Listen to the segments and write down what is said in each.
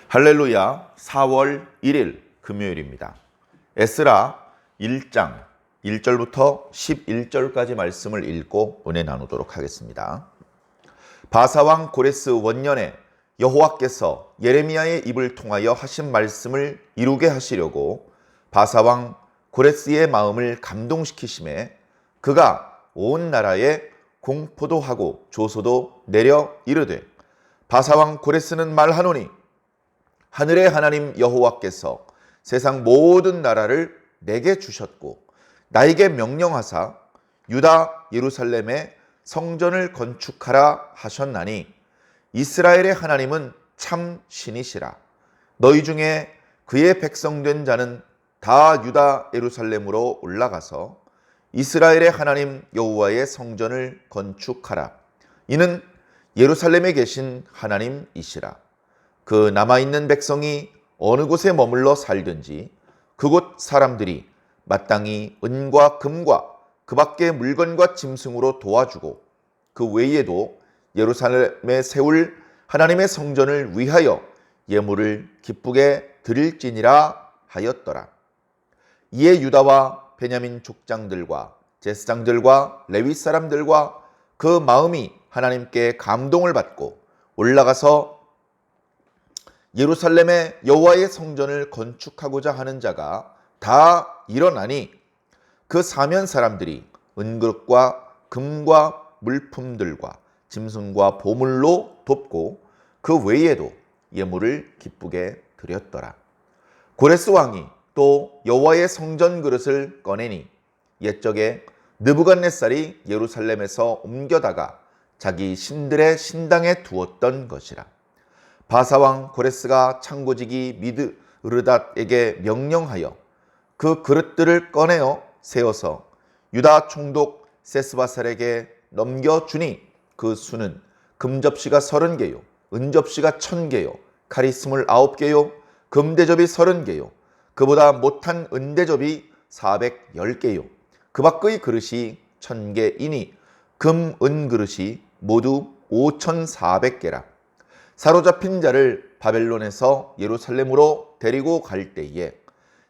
할렐루야. 4월 1일 금요일입니다. 에스라 1장 1절부터 11절까지 말씀을 읽고 은혜 나누도록 하겠습니다. 바사왕 고레스 원년에 여호와께서 예레미야의 입을 통하여 하신 말씀을 이루게 하시려고 바사왕 고레스의 마음을 감동시키심에 그가 온 나라에 공포도 하고 조소도 내려 이르되 바사왕 고레스는 말하노니 하늘의 하나님 여호와께서 세상 모든 나라를 내게 주셨고 나에게 명령하사 유다 예루살렘에 성전을 건축하라 하셨나니 이스라엘의 하나님은 참 신이시라. 너희 중에 그의 백성된 자는 다 유다 예루살렘으로 올라가서 이스라엘의 하나님 여호와의 성전을 건축하라. 이는 예루살렘에 계신 하나님이시라. 그 남아있는 백성이 어느 곳에 머물러 살든지 그곳 사람들이 마땅히 은과 금과 그 밖의 물건과 짐승으로 도와주고 그 외에도 예루살렘에 세울 하나님의 성전을 위하여 예물을 기쁘게 드릴지니라 하였더라. 이에 유다와 베냐민 족장들과 제사장들과 레위 사람들과 그 마음이 하나님께 감동을 받고 올라가서 예루살렘에 여호와의 성전을 건축하고자 하는 자가 다 일어나니 그 사면 사람들이 은그릇과 금과 물품들과 짐승과 보물로 돕고 그 외에도 예물을 기쁘게 드렸더라. 고레스 왕이 또 여호와의 성전 그릇을 꺼내니 옛적에 느부갓네살이 예루살렘에서 옮겨다가 자기 신들의 신당에 두었던 것이라. 바사왕 고레스가 창고지기 미드르닷에게 명령하여 그 그릇들을 꺼내어 세워서 유다 총독 세스바살에게 넘겨주니 그 수는 금접시가 30개요 은접시가 1000개요 칼이 29개요 금대접이 30개요 그보다 못한 은대접이 410개요 그 밖의 그릇이 1000개이니 금, 은 그릇이 모두 5400개라. 사로잡힌 자를 바벨론에서 예루살렘으로 데리고 갈 때에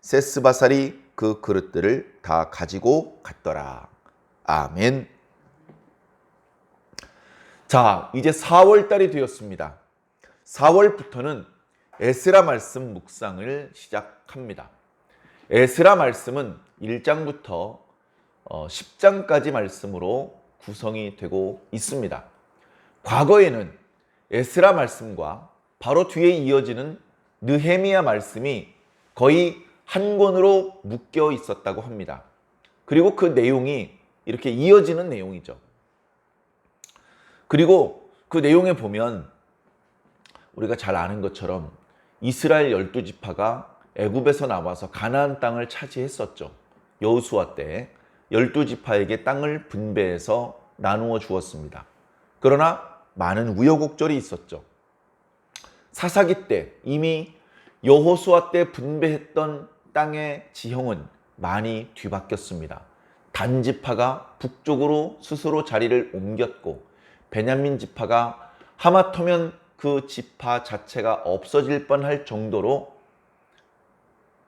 세스바살이 그 그릇들을 다 가지고 갔더라. 아멘. 자, 이제 4월달이 되었습니다. 4월부터는 에스라 말씀 묵상을 시작합니다. 에스라 말씀은 1장부터 10장까지 말씀으로 구성이 되고 있습니다. 과거에는 에스라 말씀과 바로 뒤에 이어지는 느헤미야 말씀이 거의 한 권으로 묶여 있었다고 합니다. 그리고 그 내용이 이렇게 이어지는 내용이죠. 그리고 그 내용에 보면 우리가 잘 아는 것처럼 이스라엘 12지파가 애굽에서 나와서 가나안 땅을 차지했었죠. 여호수아 때 12지파에게 땅을 분배해서 나누어 주었습니다. 그러나 많은 우여곡절이 있었죠. 사사기 때 이미 여호수아 때 분배했던 땅의 지형은 많이 뒤바뀌었습니다. 단 지파가 북쪽으로 스스로 자리를 옮겼고 베냐민 지파가 하마터면 그 지파 자체가 없어질 뻔할 정도로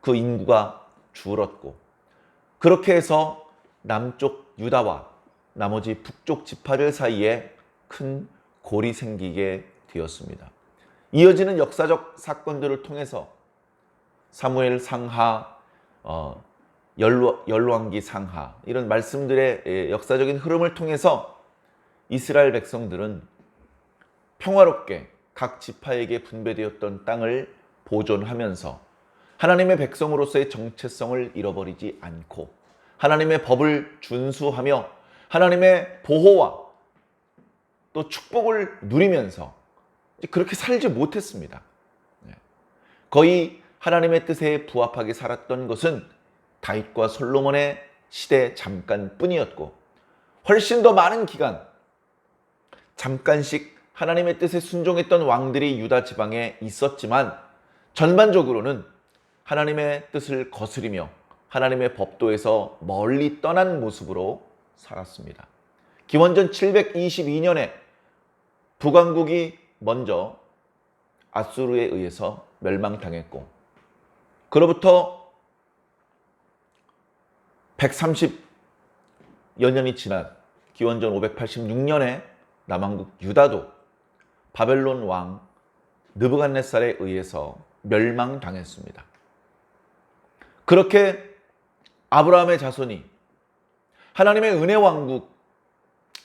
그 인구가 줄었고 그렇게 해서 남쪽 유다와 나머지 북쪽 지파들 사이에 큰 골이 생기게 되었습니다. 이어지는 역사적 사건들을 통해서 사무엘 상하, 열왕기 상하 이런 말씀들의 역사적인 흐름을 통해서 이스라엘 백성들은 평화롭게 각 지파에게 분배되었던 땅을 보존하면서 하나님의 백성으로서의 정체성을 잃어버리지 않고 하나님의 법을 준수하며 하나님의 보호와 또 축복을 누리면서 그렇게 살지 못했습니다. 거의 하나님의 뜻에 부합하게 살았던 것은 다윗과 솔로몬의 시대 잠깐뿐이었고 훨씬 더 많은 기간 잠깐씩 하나님의 뜻에 순종했던 왕들이 유다 지방에 있었지만 전반적으로는 하나님의 뜻을 거스리며 하나님의 법도에서 멀리 떠난 모습으로 살았습니다. 기원전 722년에 북왕국이 먼저 아수르에 의해서 멸망당했고, 그로부터 130여 년이 지난 기원전 586년에 남왕국 유다도 바벨론 왕 느부갓네살에 의해서 멸망당했습니다. 그렇게 아브라함의 자손이 하나님의 은혜 왕국,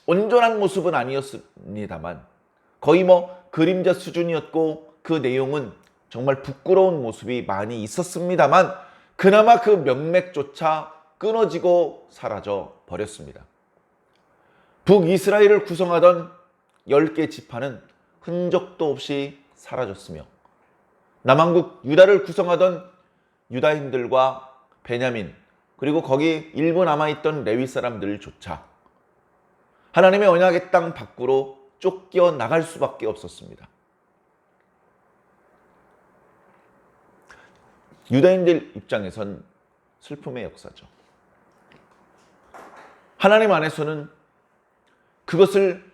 온전한 모습은 아니었습니다만 거의 그림자 수준이었고, 그 내용은 정말 부끄러운 모습이 많이 있었습니다만 그나마 그 명맥조차 끊어지고 사라져 버렸습니다. 북이스라엘을 구성하던 10개 지파는 흔적도 없이 사라졌으며, 남왕국 유다를 구성하던 유다인들과 베냐민, 그리고 거기 일부 남아있던 레위 사람들조차 하나님의 언약의 땅 밖으로 쫓겨나갈 수밖에 없었습니다. 유다인들 입장에선 슬픔의 역사죠. 하나님 안에서는 그것을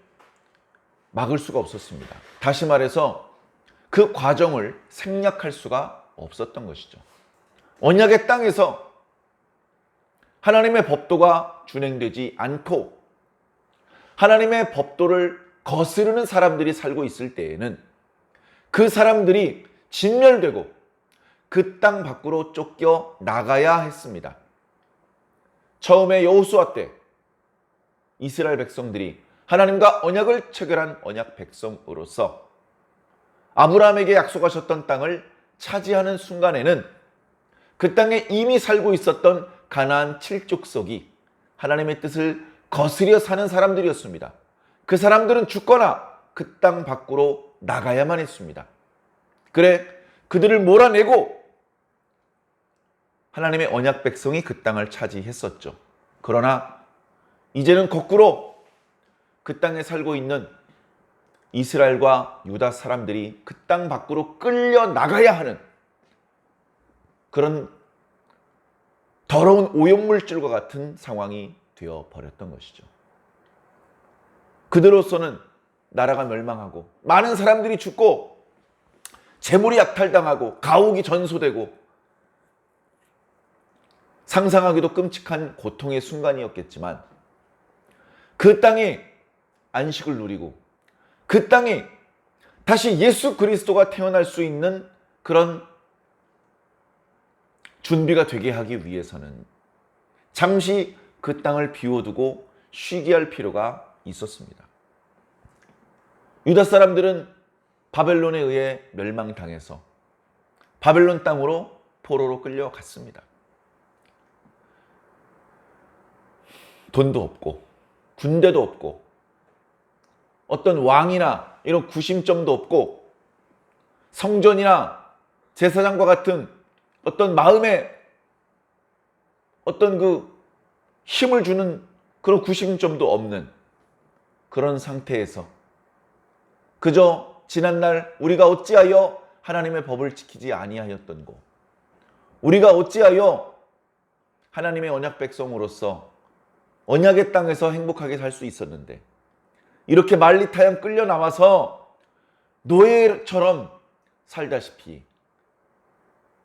막을 수가 없었습니다. 다시 말해서 그 과정을 생략할 수가 없었던 것이죠. 언약의 땅에서 하나님의 법도가 준행되지 않고 하나님의 법도를 거스르는 사람들이 살고 있을 때에는 그 사람들이 진멸되고 그 땅 밖으로 쫓겨 나가야 했습니다. 처음에 여호수아 때 이스라엘 백성들이 하나님과 언약을 체결한 언약 백성으로서 아브라함에게 약속하셨던 땅을 차지하는 순간에는 그 땅에 이미 살고 있었던 가나안 7족속이 하나님의 뜻을 거스려 사는 사람들이었습니다. 그 사람들은 죽거나 그 땅 밖으로 나가야만 했습니다. 그래, 그들을 몰아내고 하나님의 언약 백성이 그 땅을 차지했었죠. 그러나 이제는 거꾸로 그 땅에 살고 있는 이스라엘과 유다 사람들이 그 땅 밖으로 끌려 나가야 하는 그런 더러운 오염물질과 같은 상황이 되어 버렸던 것이죠. 그들로서는 나라가 멸망하고 많은 사람들이 죽고 재물이 약탈당하고 가옥이 전소되고 상상하기도 끔찍한 고통의 순간이었겠지만, 그 땅이 안식을 누리고 그 땅이 다시 예수 그리스도가 태어날 수 있는 그런 준비가 되게 하기 위해서는 잠시 그 땅을 비워두고 쉬게 할 필요가 있었습니다. 유다 사람들은 바벨론에 의해 멸망당해서 바벨론 땅으로 포로로 끌려갔습니다. 돈도 없고 군대도 없고 어떤 왕이나 이런 구심점도 없고 성전이나 제사장과 같은 어떤 마음에 어떤 그 힘을 주는 그런 구심점도 없는 그런 상태에서 그저 지난날 우리가 어찌하여 하나님의 법을 지키지 아니하였던고, 우리가 어찌하여 하나님의 언약 백성으로서 언약의 땅에서 행복하게 살 수 있었는데 이렇게 만리타양 끌려 나와서 노예처럼 살다시피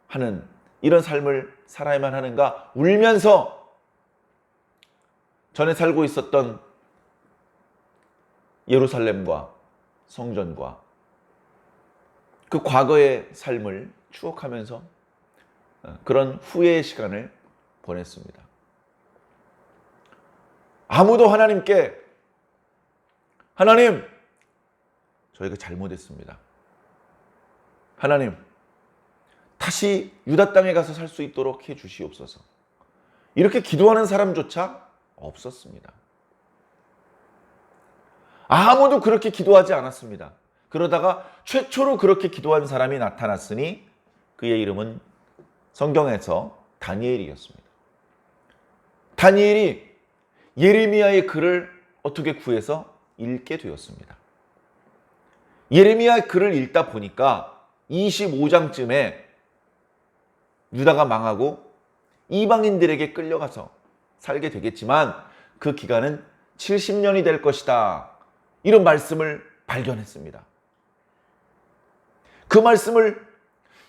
하는 이런 삶을 살아야만 하는가 울면서 전에 살고 있었던 예루살렘과 성전과 그 과거의 삶을 추억하면서 그런 후회의 시간을 보냈습니다. 아무도 하나님께 하나님, 저희가 잘못했습니다. 하나님, 다시 유다 땅에 가서 살 수 있도록 해 주시옵소서. 이렇게 기도하는 사람조차 없었습니다. 아무도 그렇게 기도하지 않았습니다. 그러다가 최초로 그렇게 기도한 사람이 나타났으니 그의 이름은 성경에서 다니엘이었습니다. 다니엘이 예레미야의 글을 어떻게 구해서 읽게 되었습니다. 예레미야의 글을 읽다 보니까 25장쯤에 유다가 망하고 이방인들에게 끌려가서 살게 되겠지만 그 기간은 70년이 될 것이다, 이런 말씀을 발견했습니다. 그 말씀을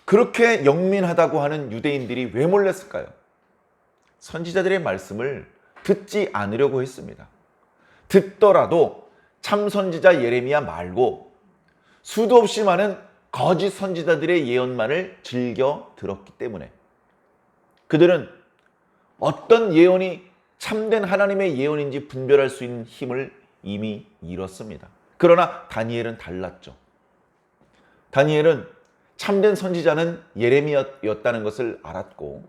그렇게 영민하다고 하는 유대인들이 왜 몰랐을까요? 선지자들의 말씀을 듣지 않으려고 했습니다. 듣더라도 참 선지자 예레미야 말고 수도 없이 많은 거짓 선지자들의 예언만을 즐겨 들었기 때문에 그들은 어떤 예언이 참된 하나님의 예언인지 분별할 수 있는 힘을 이미 잃었습니다. 그러나 다니엘은 달랐죠. 다니엘은 참된 선지자는 예레미야였다는 것을 알았고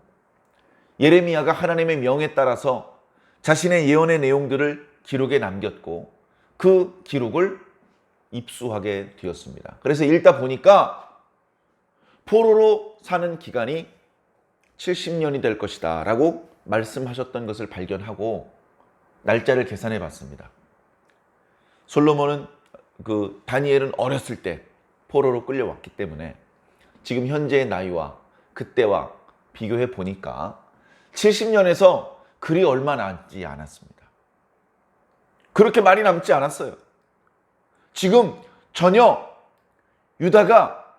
예레미야가 하나님의 명에 따라서 자신의 예언의 내용들을 기록에 남겼고 그 기록을 입수하게 되었습니다. 그래서 읽다 보니까 포로로 사는 기간이 70년이 될 것이다 라고 말씀하셨던 것을 발견하고 날짜를 계산해 봤습니다. 솔로몬은 다니엘은 어렸을 때 포로로 끌려왔기 때문에 지금 현재의 나이와 그때와 비교해 보니까 70년에서 그리 얼마 남지 않았습니다. 그렇게 많이 남지 않았어요. 지금 전혀 유다가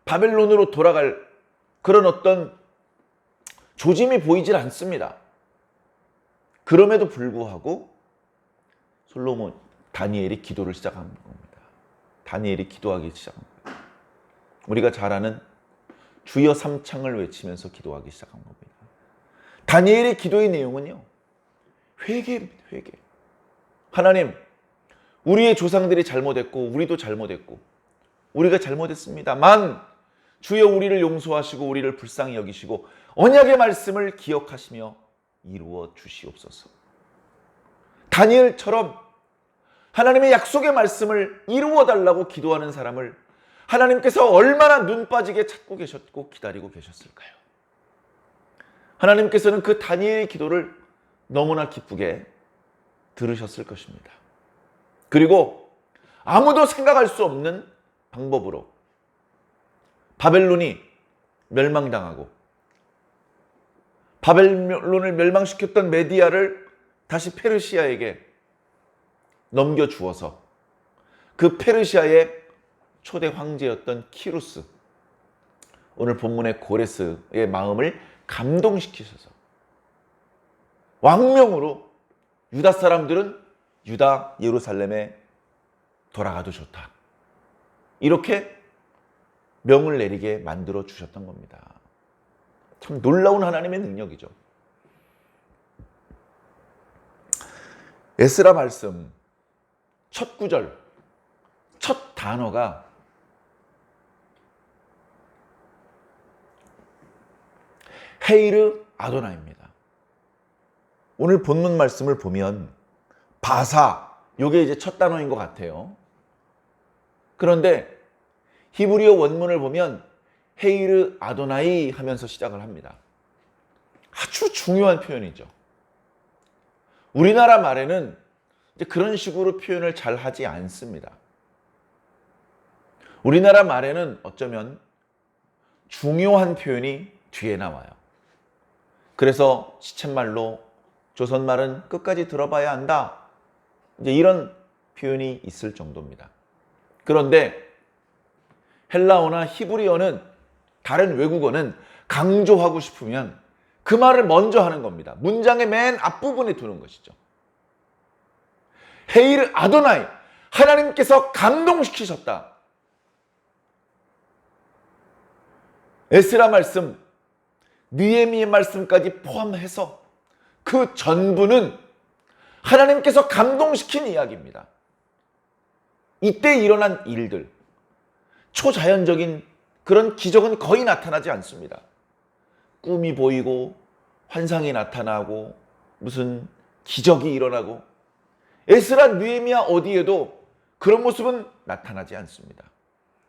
바벨론으로 돌아갈 그런 어떤 조짐이 보이질 않습니다. 그럼에도 불구하고 다니엘이 기도를 시작한 겁니다. 다니엘이 기도하기 시작한 거예요. 우리가 잘 아는 주여 삼창을 외치면서 기도하기 시작한 겁니다. 다니엘의 기도의 내용은요, 회개입니다. 회개. 하나님, 우리의 조상들이 잘못했고 우리도 잘못했고 우리가 잘못했습니다만 주여 우리를 용서하시고 우리를 불쌍히 여기시고 언약의 말씀을 기억하시며 이루어 주시옵소서. 다니엘처럼 하나님의 약속의 말씀을 이루어 달라고 기도하는 사람을 하나님께서 얼마나 눈 빠지게 찾고 계셨고 기다리고 계셨을까요? 하나님께서는 그 다니엘의 기도를 너무나 기쁘게 들으셨을 것입니다. 그리고 아무도 생각할 수 없는 방법으로 바벨론이 멸망당하고 바벨론을 멸망시켰던 메디아를 다시 페르시아에게 넘겨주어서 그 페르시아의 초대 황제였던 키루스, 오늘 본문의 고레스의 마음을 감동시키셔서 왕명으로 유다 사람들은 유다 예루살렘에 돌아가도 좋다, 이렇게 명을 내리게 만들어 주셨던 겁니다. 참 놀라운 하나님의 능력이죠. 에스라 말씀 첫 구절, 첫 단어가 헤이르 아도나입니다. 오늘 본문 말씀을 보면 바사, 이게 이제 첫 단어인 것 같아요. 그런데 히브리어 원문을 보면 헤이르 아도나이 하면서 시작을 합니다. 아주 중요한 표현이죠. 우리나라 말에는 이제 그런 식으로 표현을 잘 하지 않습니다. 우리나라 말에는 어쩌면 중요한 표현이 뒤에 나와요. 그래서 시쳇말로 조선말은 끝까지 들어봐야 한다, 이제 이런 표현이 있을 정도입니다. 그런데 헬라어나 히브리어는, 다른 외국어는 강조하고 싶으면 그 말을 먼저 하는 겁니다. 문장의 맨 앞부분에 두는 것이죠. 헤이르 아도나이, 하나님께서 감동시키셨다. 에스라 말씀, 느헤미야 말씀까지 포함해서 그 전부는 하나님께서 감동시킨 이야기입니다. 이때 일어난 일들, 초자연적인 그런 기적은 거의 나타나지 않습니다. 꿈이 보이고 환상이 나타나고 무슨 기적이 일어나고, 에스라, 느헤미야 어디에도 그런 모습은 나타나지 않습니다.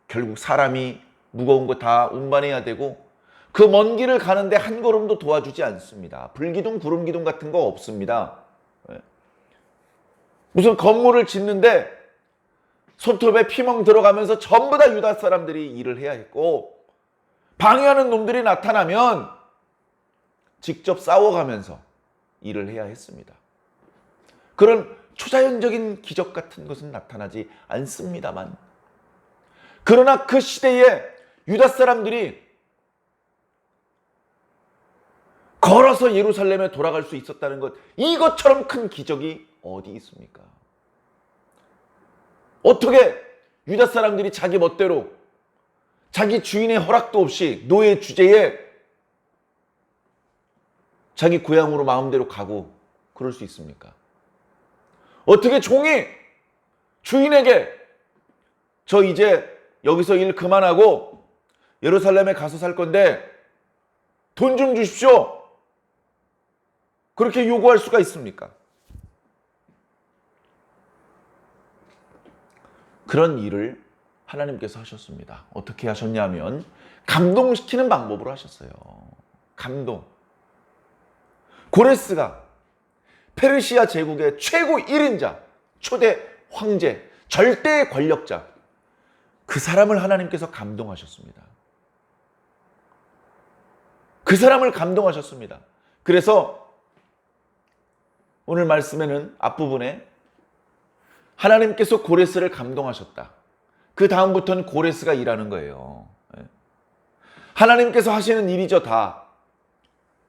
결국 사람이 무거운 거 다 운반해야 되고 그 먼 길을 가는데 한 걸음도 도와주지 않습니다. 불기둥, 구름기둥 같은 거 없습니다. 무슨 건물을 짓는데 손톱에 피멍 들어가면서 전부 다 유다 사람들이 일을 해야 했고, 방해하는 놈들이 나타나면 직접 싸워가면서 일을 해야 했습니다. 그런 초자연적인 기적 같은 것은 나타나지 않습니다만, 그러나 그 시대에 유다 사람들이 걸어서 예루살렘에 돌아갈 수 있었다는 것, 이것처럼 큰 기적이 어디 있습니까? 어떻게 유다 사람들이 자기 멋대로 자기 주인의 허락도 없이 노예 주제에 자기 고향으로 마음대로 가고 그럴 수 있습니까? 어떻게 종이 주인에게 저 이제 여기서 일 그만하고 예루살렘에 가서 살 건데 돈 좀 주십시오, 그렇게 요구할 수가 있습니까? 그런 일을 하나님께서 하셨습니다. 어떻게 하셨냐면 감동시키는 방법으로 하셨어요. 감동. 고레스가 페르시아 제국의 최고 1인자, 초대 황제, 절대 권력자, 그 사람을 하나님께서 감동하셨습니다. 그 사람을 감동하셨습니다. 그래서 오늘 말씀에는 앞부분에 하나님께서 고레스를 감동하셨다. 그 다음부터는 고레스가 일하는 거예요. 하나님께서 하시는 일이죠, 다.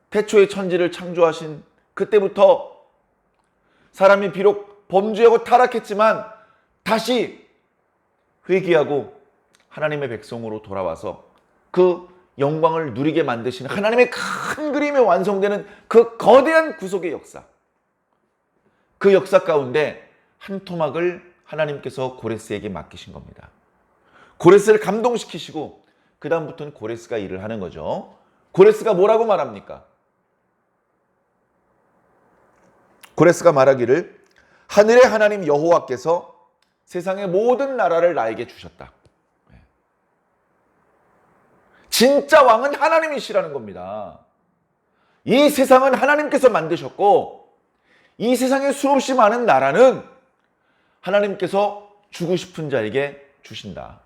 태초에 천지를 창조하신 그때부터 사람이 비록 범죄하고 타락했지만 다시 회개하고 하나님의 백성으로 돌아와서 그 영광을 누리게 만드시는 하나님의 큰 그림이 완성되는 그 거대한 구속의 역사. 그 역사 가운데 한 토막을 하나님께서 고레스에게 맡기신 겁니다. 고레스를 감동시키시고 그 다음부터는 고레스가 일을 하는 거죠. 고레스가 뭐라고 말합니까? 고레스가 말하기를 하늘의 하나님 여호와께서 세상의 모든 나라를 나에게 주셨다. 진짜 왕은 하나님이시라는 겁니다. 이 세상은 하나님께서 만드셨고 이 세상에 수없이 많은 나라는 하나님께서 주고 싶은 자에게 주신다.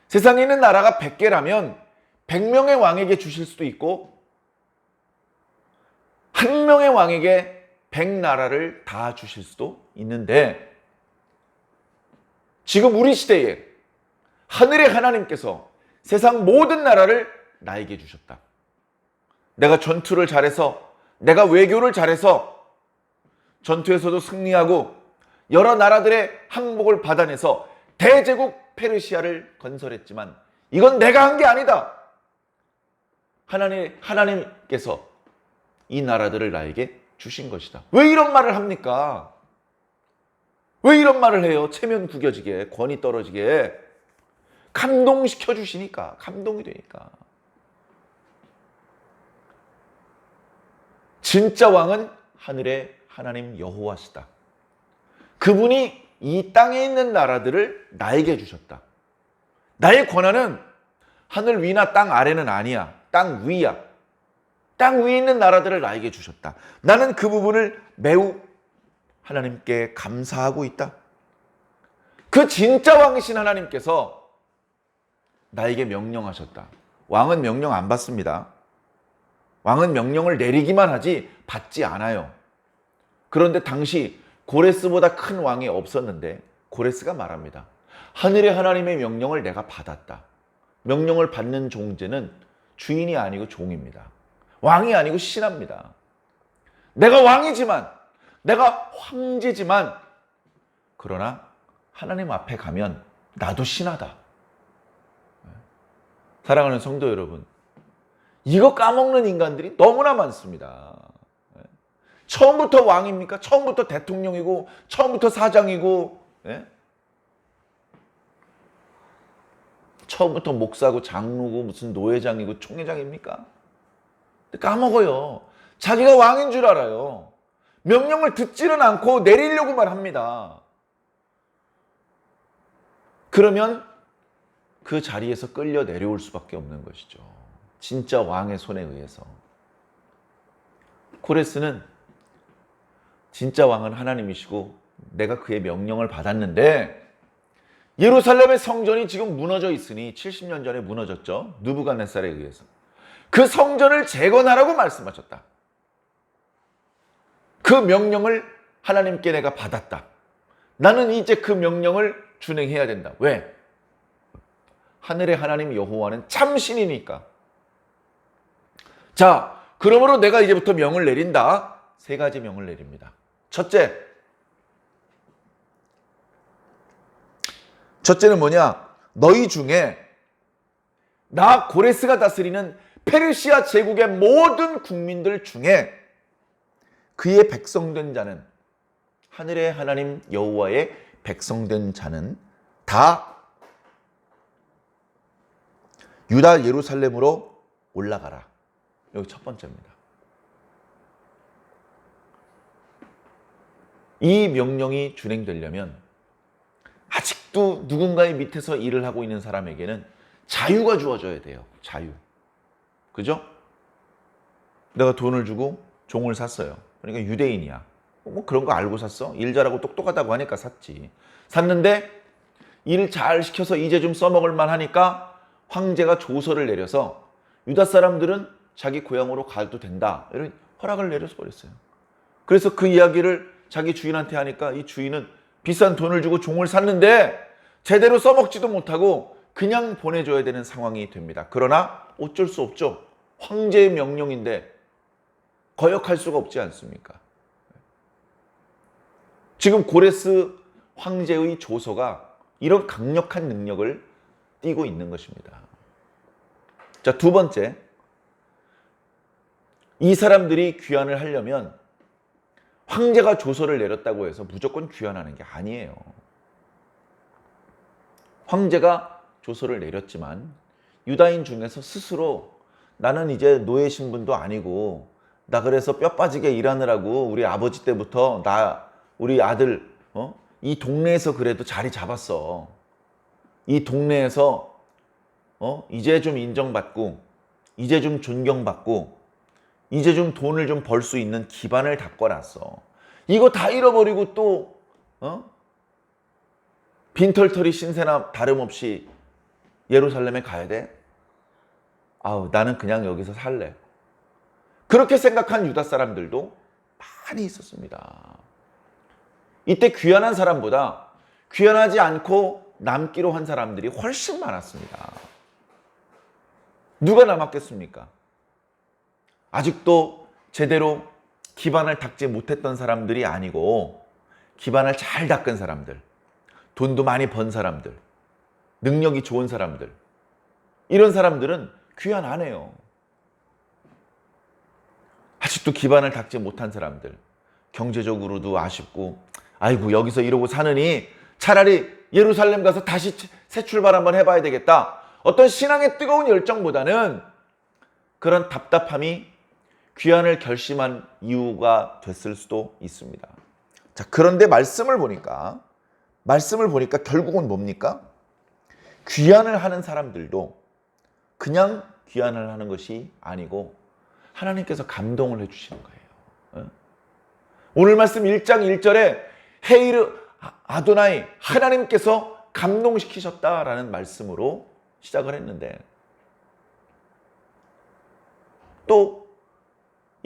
세상에 있는 나라가 100개라면 100명의 왕에게 주실 수도 있고 한 명의 왕에게 100나라를 다 주실 수도 있는데 지금 우리 시대에 하늘의 하나님께서 세상 모든 나라를 나에게 주셨다. 내가 전투를 잘해서, 내가 외교를 잘해서 전투에서도 승리하고 여러 나라들의 항복을 받아내서 대제국 페르시아를 건설했지만 이건 내가 한 게 아니다. 하나님께서 이 나라들을 나에게 주신 것이다. 왜 이런 말을 합니까? 왜 이런 말을 해요? 체면 구겨지게, 권위 떨어지게. 감동시켜 주시니까, 감동이 되니까. 진짜 왕은 하늘의 하나님 여호와시다. 그분이 이 땅에 있는 나라들을 나에게 주셨다. 나의 권한은 하늘 위나 땅 아래는 아니야. 땅 위야. 땅 위에 있는 나라들을 나에게 주셨다. 나는 그 부분을 매우 하나님께 감사하고 있다. 그 진짜 왕이신 하나님께서 나에게 명령하셨다. 왕은 명령 안 받습니다. 왕은 명령을 내리기만 하지 받지 않아요. 그런데 당시 고레스보다 큰 왕이 없었는데 고레스가 말합니다. 하늘의 하나님의 명령을 내가 받았다. 명령을 받는 존재는 주인이 아니고 종입니다. 왕이 아니고 신하입니다. 내가 왕이지만, 내가 황제지만, 그러나 하나님 앞에 가면 나도 신하다. 사랑하는 성도 여러분, 이거 까먹는 인간들이 너무나 많습니다. 처음부터 왕입니까? 처음부터 대통령이고 처음부터 사장이고 처음부터 목사고 장로고 무슨 노회장이고 총회장입니까? 까먹어요. 자기가 왕인 줄 알아요. 명령을 듣지는 않고 내리려고만 합니다. 그러면 그 자리에서 끌려 내려올 수밖에 없는 것이죠. 진짜 왕의 손에 의해서. 고레스는 진짜 왕은 하나님이시고 내가 그의 명령을 받았는데 예루살렘의 성전이 지금 무너져 있으니 70년 전에 무너졌죠. 느부갓네살에 의해서. 그 성전을 재건하라고 말씀하셨다. 그 명령을 하나님께 내가 받았다. 나는 이제 그 명령을 준행해야 된다. 왜? 하늘의 하나님 여호와는 참신이니까. 자, 그러므로 내가 이제부터 명을 내린다. 세 가지 명을 내립니다. 첫째는 뭐냐? 너희 중에 나 고레스가 다스리는 페르시아 제국의 모든 국민들 중에 그의 백성된 자는, 하늘의 하나님 여호와의 백성된 자는 다 유다 예루살렘으로 올라가라. 여기 첫 번째입니다. 이 명령이 준행되려면 아직도 누군가의 밑에서 일을 하고 있는 사람에게는 자유가 주어져야 돼요. 자유. 그죠? 내가 돈을 주고 종을 샀어요. 그러니까 유대인이야. 뭐 그런 거 알고 샀어? 일 잘하고 똑똑하다고 하니까 샀지. 샀는데 일 잘 시켜서 이제 좀 써먹을 만하니까 황제가 조서를 내려서 유다 사람들은 자기 고향으로 가도 된다, 이런 허락을 내려서 버렸어요. 그래서 그 이야기를 자기 주인한테 하니까 이 주인은 비싼 돈을 주고 종을 샀는데 제대로 써먹지도 못하고 그냥 보내줘야 되는 상황이 됩니다. 그러나 어쩔 수 없죠. 황제의 명령인데 거역할 수가 없지 않습니까? 지금 고레스 황제의 조서가 이런 강력한 능력을 띠고 있는 것입니다. 자, 두 번째, 이 사람들이 귀환을 하려면 황제가 조서를 내렸다고 해서 무조건 귀환하는 게 아니에요. 황제가 조서를 내렸지만 유다인 중에서 스스로 나는 이제 노예 신분도 아니고 나 그래서 뼈 빠지게 일하느라고 우리 아버지 때부터 우리 아들 이 동네에서 그래도 자리 잡았어. 이 동네에서 이제 좀 인정받고 이제 좀 존경받고 이제 좀 돈을 좀 벌 수 있는 기반을 닦아놨어. 이거 다 잃어버리고 또 빈털터리 신세나 다름없이 예루살렘에 가야 돼? 아우, 나는 그냥 여기서 살래. 그렇게 생각한 유다 사람들도 많이 있었습니다. 이때 귀환한 사람보다 귀환하지 않고 남기로 한 사람들이 훨씬 많았습니다. 누가 남았겠습니까? 아직도 제대로 기반을 닦지 못했던 사람들이 아니고 기반을 잘 닦은 사람들, 돈도 많이 번 사람들, 능력이 좋은 사람들, 이런 사람들은 귀환 안 해요. 아직도 기반을 닦지 못한 사람들, 경제적으로도 아쉽고 아이고 여기서 이러고 사느니 차라리 예루살렘 가서 다시 새 출발 한번 해봐야 되겠다. 어떤 신앙의 뜨거운 열정보다는 그런 답답함이 귀환을 결심한 이유가 됐을 수도 있습니다. 자, 그런데 말씀을 보니까 결국은 뭡니까? 귀환을 하는 사람들도 그냥 귀환을 하는 것이 아니고 하나님께서 감동을 해주시는 거예요. 오늘 말씀 1장 1절에 헤이르 아도나이, 하나님께서 감동시키셨다라는 말씀으로 시작을 했는데 또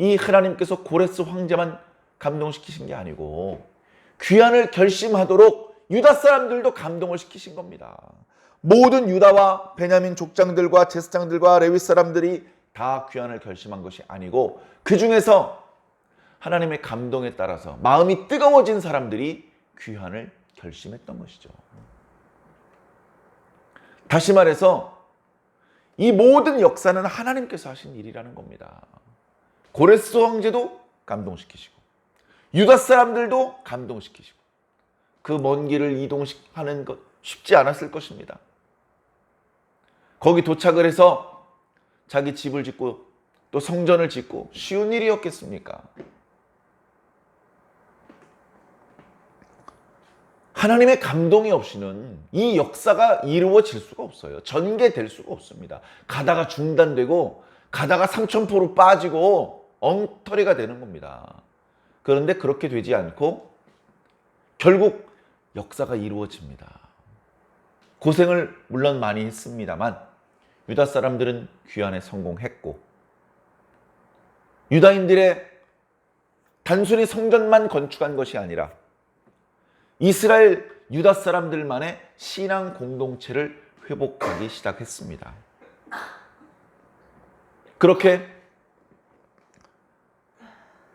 이 하나님께서 고레스 황제만 감동시키신 게 아니고 귀환을 결심하도록 유다 사람들도 감동을 시키신 겁니다. 모든 유다와 베냐민 족장들과 제사장들과 레위 사람들이 다 귀환을 결심한 것이 아니고 그 중에서 하나님의 감동에 따라서 마음이 뜨거워진 사람들이 귀환을 결심했던 것이죠. 다시 말해서 이 모든 역사는 하나님께서 하신 일이라는 겁니다. 고레스 황제도 감동시키시고 유다 사람들도 감동시키시고 그 먼 길을 이동하는 것 쉽지 않았을 것입니다. 거기 도착을 해서 자기 집을 짓고 또 성전을 짓고 쉬운 일이었겠습니까? 하나님의 감동이 없이는 이 역사가 이루어질 수가 없어요. 전개될 수가 없습니다. 가다가 중단되고 가다가 삼천포로 빠지고 엉터리가 되는 겁니다. 그런데 그렇게 되지 않고 결국 역사가 이루어집니다. 고생을 물론 많이 했습니다만 유다 사람들은 귀환에 성공했고 유다인들의 단순히 성전만 건축한 것이 아니라 이스라엘 유다 사람들만의 신앙 공동체를 회복하기 시작했습니다. 그렇게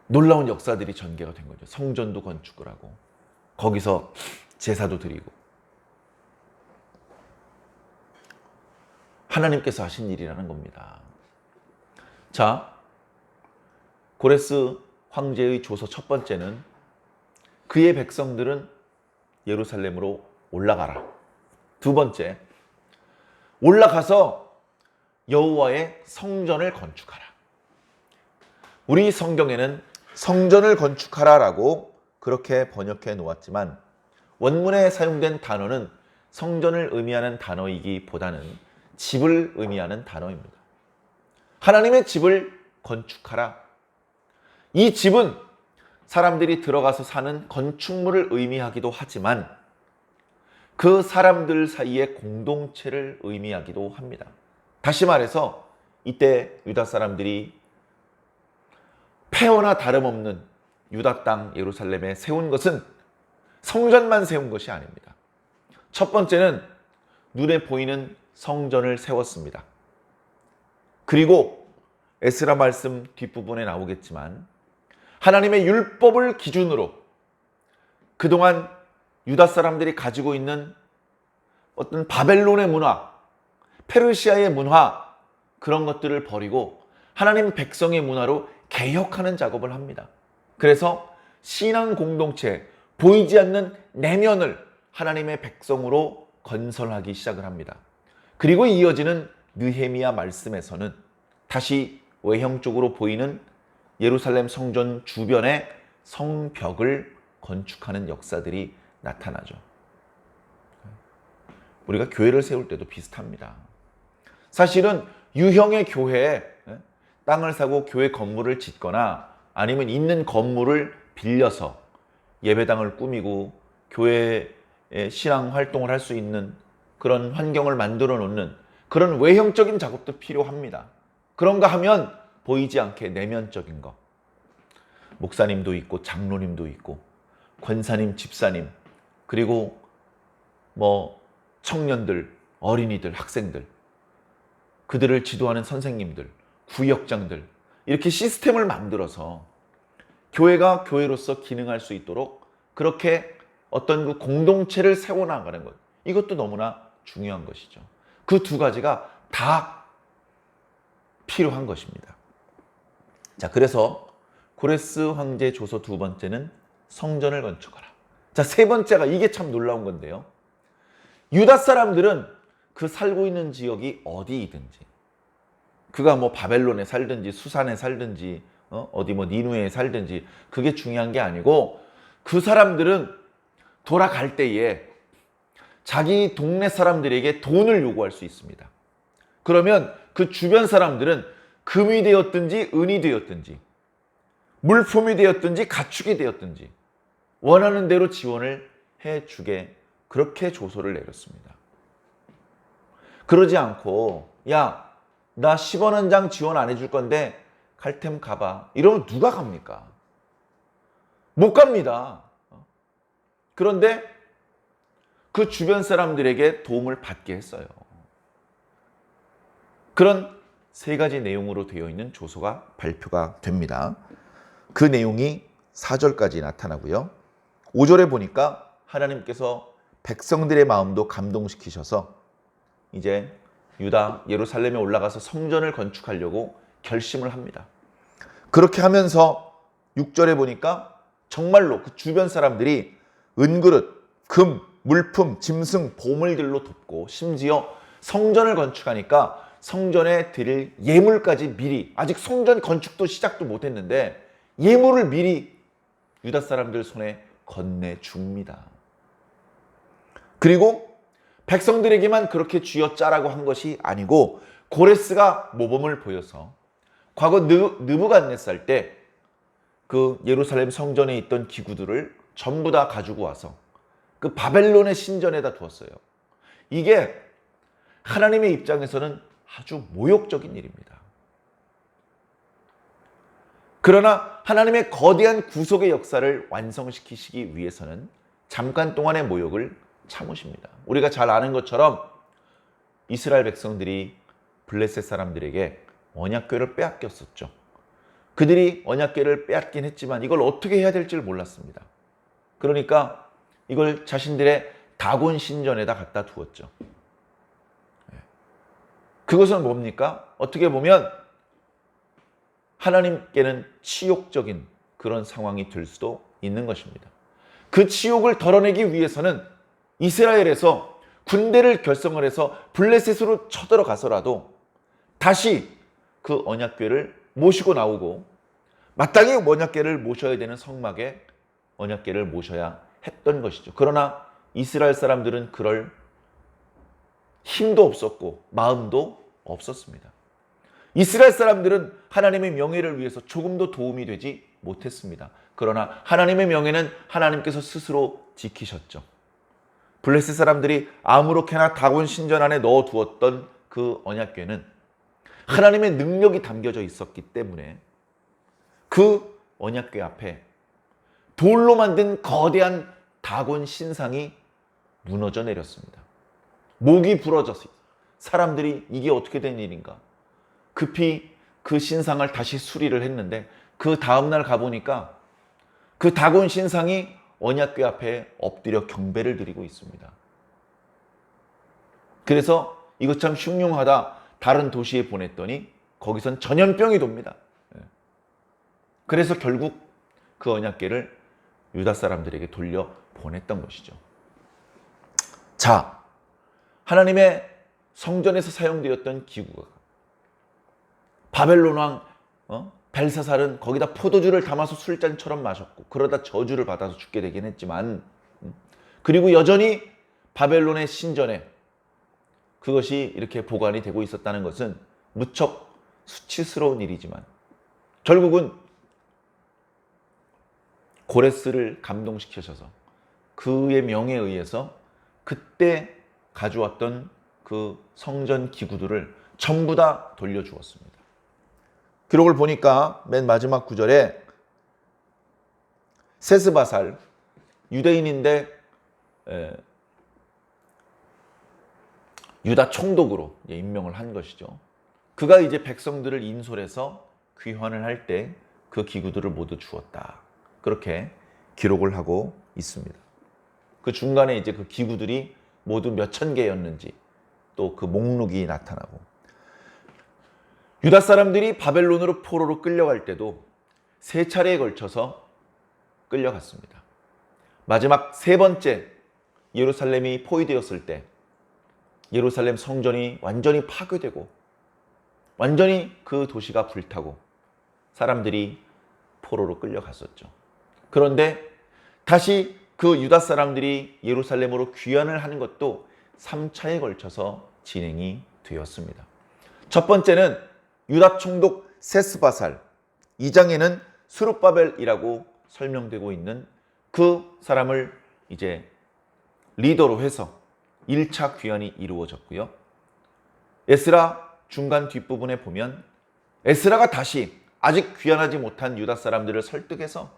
놀라운 역사들이 전개가 된 거죠. 성전도 건축을 하고 거기서 제사도 드리고 하나님께서 하신 일이라는 겁니다. 자, 고레스 황제의 조서 첫 번째는 그의 백성들은 예루살렘으로 올라가라. 두 번째, 올라가서 여호와의 성전을 건축하라. 우리 성경에는 성전을 건축하라라고 그렇게 번역해 놓았지만 원문에 사용된 단어는 성전을 의미하는 단어이기보다는 집을 의미하는 단어입니다. 하나님의 집을 건축하라. 이 집은 사람들이 들어가서 사는 건축물을 의미하기도 하지만 그 사람들 사이의 공동체를 의미하기도 합니다. 다시 말해서 이때 유다 사람들이 폐허나 다름없는 유다 땅 예루살렘에 세운 것은 성전만 세운 것이 아닙니다. 첫 번째는 눈에 보이는 성전을 세웠습니다. 그리고 에스라 말씀 뒷부분에 나오겠지만 하나님의 율법을 기준으로 그동안 유다 사람들이 가지고 있는 어떤 바벨론의 문화, 페르시아의 문화, 그런 것들을 버리고 하나님 백성의 문화로 개혁하는 작업을 합니다. 그래서 신앙 공동체, 보이지 않는 내면을 하나님의 백성으로 건설하기 시작을 합니다. 그리고 이어지는 느헤미야 말씀에서는 다시 외형적으로 보이는 예루살렘 성전 주변에 성벽을 건축하는 역사들이 나타나죠. 우리가 교회를 세울 때도 비슷합니다. 사실은 유형의 교회에 땅을 사고 교회 건물을 짓거나 아니면 있는 건물을 빌려서 예배당을 꾸미고 교회의 신앙 활동을 할 수 있는 그런 환경을 만들어 놓는 그런 외형적인 작업도 필요합니다. 그런가 하면 보이지 않게 내면적인 것. 목사님도 있고 장로님도 있고 권사님, 집사님, 그리고 청년들, 어린이들, 학생들, 그들을 지도하는 선생님들, 구역장들, 이렇게 시스템을 만들어서 교회가 교회로서 기능할 수 있도록 그렇게 어떤 그 공동체를 세워나가는 것, 이것도 너무나 중요한 것이죠. 그 두 가지가 다 필요한 것입니다. 자, 그래서 고레스 황제 조서 두 번째는 성전을 건축하라. 자, 세 번째가 이게 참 놀라운 건데요. 유다 사람들은 그 살고 있는 지역이 어디이든지, 그가 바벨론에 살든지 수산에 살든지 어디 니누에 살든지 그게 중요한 게 아니고 그 사람들은 돌아갈 때에 자기 동네 사람들에게 돈을 요구할 수 있습니다. 그러면 그 주변 사람들은 금이 되었든지 은이 되었든지 물품이 되었든지 가축이 되었든지 원하는 대로 지원을 해주게 그렇게 조서를 내렸습니다. 그러지 않고 야, 나 10원 한 장 지원 안 해줄 건데 갈 템 가봐. 이러면 누가 갑니까? 못 갑니다. 그런데 그 주변 사람들에게 도움을 받게 했어요. 그런 세 가지 내용으로 되어 있는 조서가 발표가 됩니다. 그 내용이 4절까지 나타나고요. 5절에 보니까 하나님께서 백성들의 마음도 감동시키셔서 이제 유다 예루살렘에 올라가서 성전을 건축하려고 결심을 합니다. 그렇게 하면서 6절에 보니까 정말로 그 주변 사람들이 은그릇, 금, 물품, 짐승, 보물들로 돕고 심지어 성전을 건축하니까 성전에 드릴 예물까지 미리, 아직 성전 건축도 시작도 못했는데 예물을 미리 유다 사람들 손에 건네줍니다. 그리고 백성들에게만 그렇게 쥐어짜라고 한 것이 아니고 고레스가 모범을 보여서 과거 느부갓네살 때 그 예루살렘 성전에 있던 기구들을 전부 다 가지고 와서 그 바벨론의 신전에다 두었어요. 이게 하나님의 입장에서는 아주 모욕적인 일입니다. 그러나 하나님의 거대한 구속의 역사를 완성시키시기 위해서는 잠깐 동안의 모욕을 참으십니다. 우리가 잘 아는 것처럼 이스라엘 백성들이 블레셋 사람들에게 언약궤를 빼앗겼었죠. 그들이 언약궤를 빼앗긴 했지만 이걸 어떻게 해야 될지를 몰랐습니다. 그러니까 이걸 자신들의 다곤 신전에다 갖다 두었죠. 그것은 뭡니까? 어떻게 보면 하나님께는 치욕적인 그런 상황이 될 수도 있는 것입니다. 그 치욕을 덜어내기 위해서는 이스라엘에서 군대를 결성을 해서 블레셋으로 쳐들어가서라도 다시 그 언약궤를 모시고 나오고 마땅히 언약궤를 모셔야 되는 성막에 언약궤를 모셔야 했던 것이죠. 그러나 이스라엘 사람들은 그럴 힘도 없었고 마음도 없었습니다. 이스라엘 사람들은 하나님의 명예를 위해서 조금도 도움이 되지 못했습니다. 그러나 하나님의 명예는 하나님께서 스스로 지키셨죠. 블레셋 사람들이 아무렇게나 다곤 신전 안에 넣어두었던 그 언약궤는 하나님의 능력이 담겨져 있었기 때문에 그 언약궤 앞에 돌로 만든 거대한 다곤 신상이 무너져 내렸습니다. 목이 부러졌어요. 사람들이 이게 어떻게 된 일인가? 급히 그 신상을 다시 수리를 했는데 그 다음날 가보니까 그 다곤 신상이 언약궤 앞에 엎드려 경배를 드리고 있습니다. 그래서 이거 참 흉흉하다. 다른 도시에 보냈더니 거기선 전염병이 돕니다. 그래서 결국 그 언약궤를 유다 사람들에게 돌려 보냈던 것이죠. 자, 하나님의 성전에서 사용되었던 기구가 바벨론 왕 벨사살은 거기다 포도주를 담아서 술잔처럼 마셨고 그러다 저주를 받아서 죽게 되긴 했지만 그리고 여전히 바벨론의 신전에 그것이 이렇게 보관이 되고 있었다는 것은 무척 수치스러운 일이지만 결국은 고레스를 감동시키셔서 그의 명에 의해서 그때 가져왔던 그 성전 기구들을 전부 다 돌려주었습니다. 기록을 보니까 맨 마지막 구절에 세스바살, 유대인인데 유다 총독으로 임명을 한 것이죠. 그가 이제 백성들을 인솔해서 귀환을 할 때 그 기구들을 모두 주었다. 그렇게 기록을 하고 있습니다. 그 중간에 이제 그 기구들이 모두 몇천 개였는지 또 그 목록이 나타나고 유다 사람들이 바벨론으로 포로로 끌려갈 때도 세 차례에 걸쳐서 끌려갔습니다. 마지막 세 번째 예루살렘이 포위되었을 때 예루살렘 성전이 완전히 파괴되고 완전히 그 도시가 불타고 사람들이 포로로 끌려갔었죠. 그런데 다시 그 유다 사람들이 예루살렘으로 귀환을 하는 것도 3차에 걸쳐서 진행이 되었습니다. 첫 번째는 유다 총독 세스바살, 2장에는 스룹바벨이라고 설명되고 있는 그 사람을 이제 리더로 해서 1차 귀환이 이루어졌고요. 에스라 중간 뒷부분에 보면 에스라가 다시 아직 귀환하지 못한 유다 사람들을 설득해서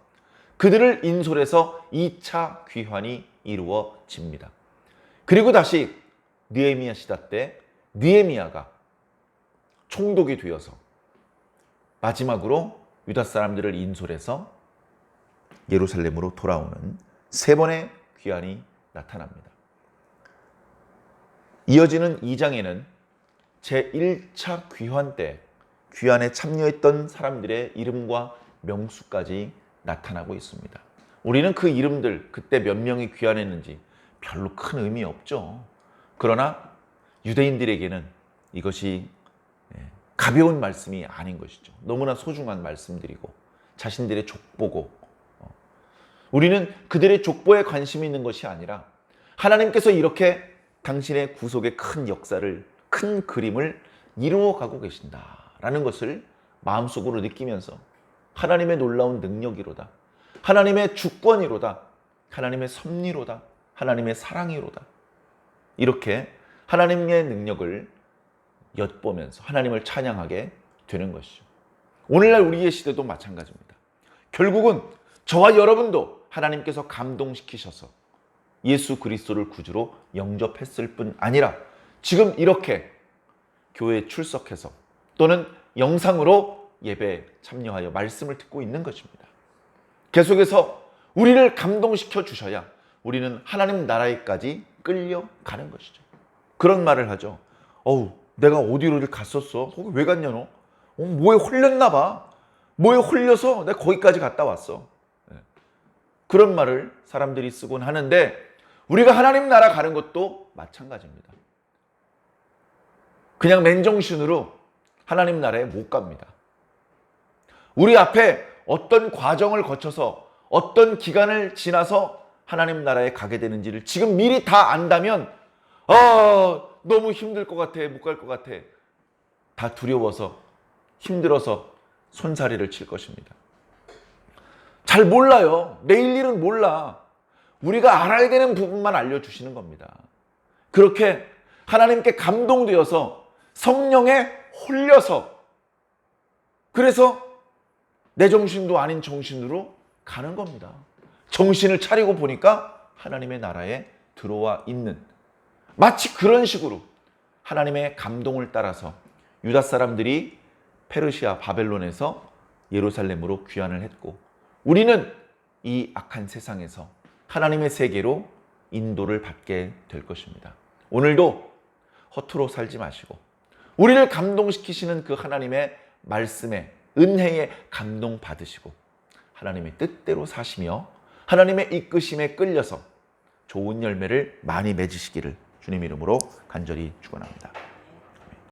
그들을 인솔해서 2차 귀환이 이루어집니다. 그리고 다시 느헤미야 시대 때 느헤미야가 총독이 되어서 마지막으로 유다 사람들을 인솔해서 예루살렘으로 돌아오는 세 번의 귀환이 나타납니다. 이어지는 2장에는 제1차 귀환 때 귀환에 참여했던 사람들의 이름과 명수까지 나타나고 있습니다. 우리는 그 이름들, 그때 몇 명이 귀환했는지 별로 큰 의미 없죠. 그러나 유대인들에게는 이것이 가벼운 말씀이 아닌 것이죠. 너무나 소중한 말씀들이고 자신들의 족보고 우리는 그들의 족보에 관심이 있는 것이 아니라 하나님께서 이렇게 당신의 구속의 큰 역사를, 큰 그림을 이루어가고 계신다라는 것을 마음속으로 느끼면서 하나님의 놀라운 능력이로다, 하나님의 주권이로다, 하나님의 섭리로다, 하나님의 사랑이로다, 이렇게 하나님의 능력을 엿보면서 하나님을 찬양하게 되는 것이죠. 오늘날 우리의 시대도 마찬가지입니다. 결국은 저와 여러분도 하나님께서 감동시키셔서 예수 그리스도를 구주로 영접했을 뿐 아니라 지금 이렇게 교회에 출석해서 또는 영상으로 예배에 참여하여 말씀을 듣고 있는 것입니다. 계속해서 우리를 감동시켜 주셔야 우리는 하나님 나라에까지 끌려가는 것이죠. 그런 말을 하죠. 내가 어디로를 갔었어? 거기 왜 갔냐 너? 뭐에 홀렸나 봐. 뭐에 홀려서 내가 거기까지 갔다 왔어. 그런 말을 사람들이 쓰곤 하는데 우리가 하나님 나라 가는 것도 마찬가지입니다. 그냥 맨정신으로 하나님 나라에 못 갑니다. 우리 앞에 어떤 과정을 거쳐서 어떤 기간을 지나서 하나님 나라에 가게 되는지를 지금 미리 다 안다면 너무 힘들 것 같아, 못 갈 것 같아. 다 두려워서 힘들어서 손사래를 칠 것입니다. 잘 몰라요. 내일 일은 몰라. 우리가 알아야 되는 부분만 알려주시는 겁니다. 그렇게 하나님께 감동되어서 성령에 홀려서 그래서 내 정신도 아닌 정신으로 가는 겁니다. 정신을 차리고 보니까 하나님의 나라에 들어와 있는 마치 그런 식으로 하나님의 감동을 따라서 유다 사람들이 페르시아 바벨론에서 예루살렘으로 귀환을 했고 우리는 이 악한 세상에서 하나님의 세계로 인도를 받게 될 것입니다. 오늘도 허투루 살지 마시고 우리를 감동시키시는 그 하나님의 말씀에 은혜에 감동 받으시고 하나님의 뜻대로 사시며 하나님의 이끄심에 끌려서 좋은 열매를 많이 맺으시기를 주님 이름으로 간절히 축원합니다.